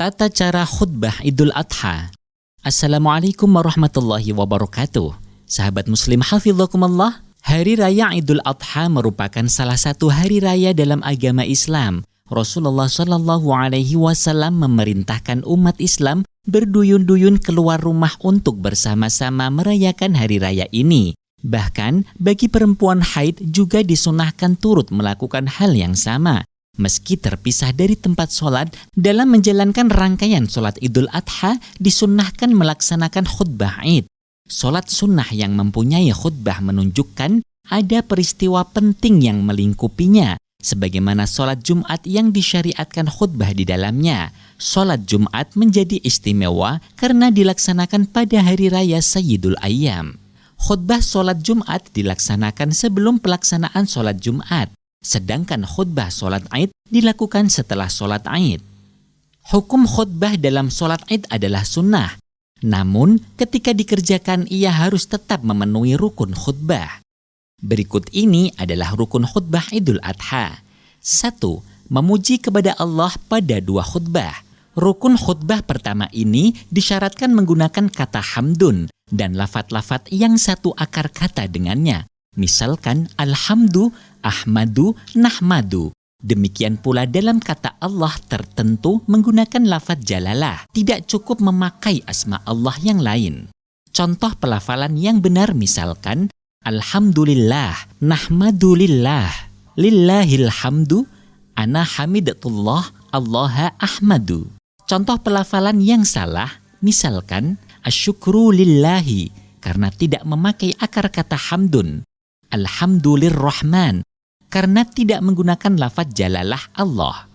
Tata cara khutbah Idul Adha. Assalamualaikum warahmatullahi wabarakatuh. Sahabat muslim hafizakumullah, Hari Raya Idul Adha merupakan salah satu hari raya dalam agama Islam. Rasulullah SAW memerintahkan umat Islam berduyun-duyun keluar rumah untuk bersama-sama merayakan hari raya ini. Bahkan bagi perempuan haid juga disunahkan turut melakukan hal yang sama. Meski terpisah dari tempat sholat, dalam menjalankan rangkaian sholat Idul Adha disunnahkan melaksanakan khutbah Id. Sholat sunnah yang mempunyai khutbah menunjukkan ada peristiwa penting yang melingkupinya, sebagaimana sholat Jumat yang disyariatkan khutbah di dalamnya. Sholat Jumat menjadi istimewa karena dilaksanakan pada hari raya Sayyidul Ayyam. Khutbah sholat Jumat dilaksanakan sebelum pelaksanaan sholat Jumat, sedangkan khutbah sholat Id dilakukan setelah sholat Id. Hukum khutbah dalam sholat Id adalah sunnah, namun ketika dikerjakan ia harus tetap memenuhi rukun khutbah. Berikut ini adalah rukun khutbah Idul Adha. 1. Memuji kepada Allah pada 2 khutbah. Rukun khutbah pertama ini disyaratkan menggunakan kata hamdun dan lafat-lafat yang satu akar kata dengannya. Misalkan alhamdu, ahmadu, nahmadu. Demikian pula dalam kata Allah tertentu menggunakan lafaz jalalah. Tidak cukup memakai asma Allah yang lain. Contoh pelafalan yang benar misalkan alhamdulillah, nahmadulillah, lillahil hamdu, ana hamidatullah, allaha ahmadu. Contoh pelafalan yang salah misalkan asyukru lillahi karena tidak memakai akar kata hamdun. Alhamdulillahirrahman karena tidak menggunakan lafaz jalalah Allah.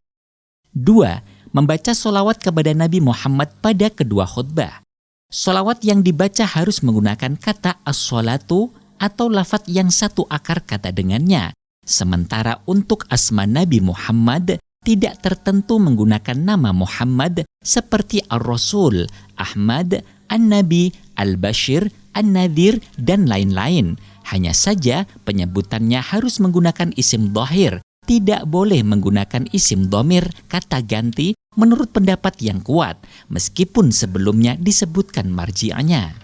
2. Membaca sholawat kepada Nabi Muhammad pada kedua khutbah. Sholawat yang dibaca harus menggunakan kata as-sholatu atau lafaz yang satu akar kata dengannya. Sementara untuk asma Nabi Muhammad tidak tertentu menggunakan nama Muhammad seperti Ar-Rasul, Ahmad, An-Nabi, Al-Bashir, An-Nadhir, dan lain-lain. Hanya saja penyebutannya harus menggunakan isim dhahir, tidak boleh menggunakan isim dhamir kata ganti menurut pendapat yang kuat, meskipun sebelumnya disebutkan marji'anya.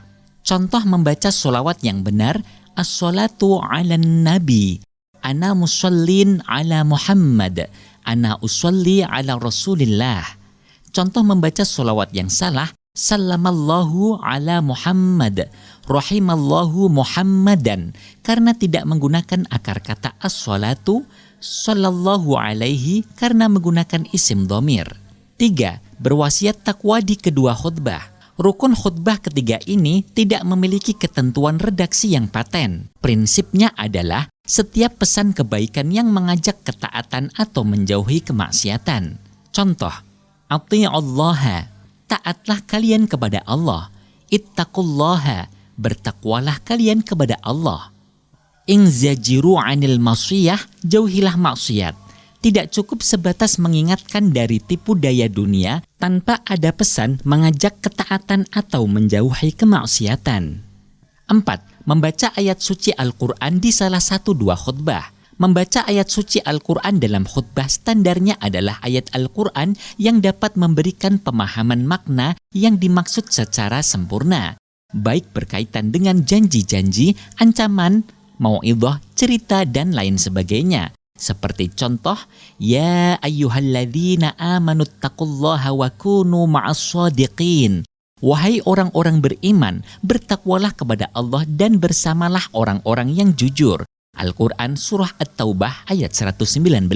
Contoh membaca sholawat yang benar, as-sholatu ala nabi, ana musallin ala Muhammad, ana usalli ala Rasulillah. Contoh membaca sholawat yang salah, sallamallahu ala Muhammad, rahimallahu Muhammadan, karena tidak menggunakan akar kata as-sholatu, sallallahu alaihi karena menggunakan isim dhamir. 3. Berwasiat takwa di kedua khutbah. Rukun khutbah ketiga ini tidak memiliki ketentuan redaksi yang paten. Prinsipnya adalah setiap pesan kebaikan yang mengajak ketaatan atau menjauhi kemaksiatan. Contoh, ati'ullaha, taatlah kalian kepada Allah. Ittaqullaha, bertakwalah kalian kepada Allah. Inzajiru anil masiyah, jauhilah maksiat. Tidak cukup sebatas mengingatkan dari tipu daya dunia tanpa ada pesan mengajak ketaatan atau menjauhi kemaksiatan. 4. Membaca ayat suci Al-Quran di salah satu 2 khutbah. Membaca ayat suci Al-Quran dalam khutbah standarnya adalah ayat Al-Quran yang dapat memberikan pemahaman makna yang dimaksud secara sempurna, baik berkaitan dengan janji-janji, ancaman, mau'idhah, cerita, dan lain sebagainya. Seperti contoh, ya ayyuhalladzina amanuttaqullaha wa kunu ma'as-shadiqin. Wahai orang-orang beriman, bertakwalah kepada Allah dan bersamalah orang-orang yang jujur. Al-Quran Surah At-Taubah ayat 119.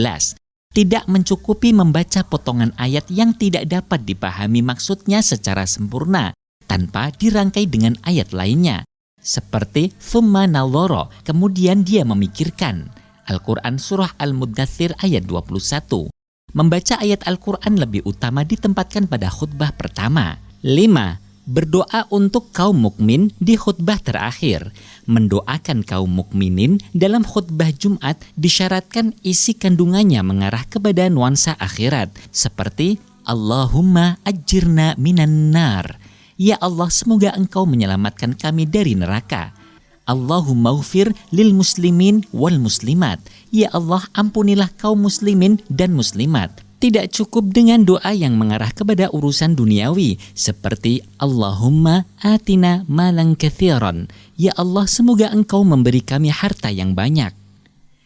Tidak mencukupi membaca potongan ayat yang tidak dapat dipahami maksudnya secara sempurna tanpa dirangkai dengan ayat lainnya. Seperti thumma nadhara, kemudian dia memikirkan. Al-Quran Surah Al-Muddathir ayat 21. Membaca ayat Al-Quran lebih utama ditempatkan pada khutbah pertama. 5. Berdoa untuk kaum mukmin di khutbah terakhir. Mendoakan kaum mukminin dalam khutbah Jumat disyaratkan isi kandungannya mengarah kepada nuansa akhirat, seperti Allahumma ajirna minan nar. Ya Allah, semoga engkau menyelamatkan kami dari neraka. Allahumma ghfir lil muslimin wal muslimat. Ya Allah, ampunilah kaum muslimin dan muslimat. Tidak cukup dengan doa yang mengarah kepada urusan duniawi seperti Allahumma atina malan katsiran. Ya Allah, semoga Engkau memberi kami harta yang banyak.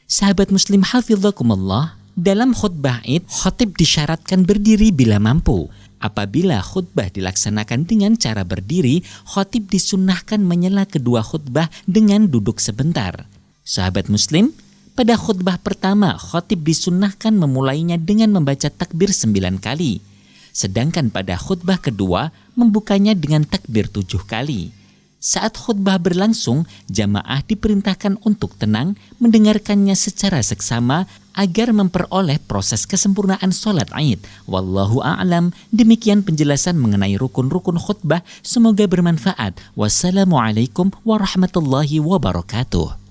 Sahabat muslim hafizakumullah, dalam khutbah Id, khatib disyaratkan berdiri bila mampu. Apabila khutbah dilaksanakan dengan cara berdiri, khatib disunnahkan menyela kedua khutbah dengan duduk sebentar. Sahabat muslim, pada khutbah pertama, khatib disunnahkan memulainya dengan membaca takbir 9 kali. Sedangkan pada khutbah kedua, membukanya dengan takbir 7 kali. Saat khutbah berlangsung, jamaah diperintahkan untuk tenang, mendengarkannya secara seksama agar memperoleh proses kesempurnaan sholat Id. Wallahu a'lam. Demikian penjelasan mengenai rukun-rukun khutbah. Semoga bermanfaat. Wassalamualaikum warahmatullahi wabarakatuh.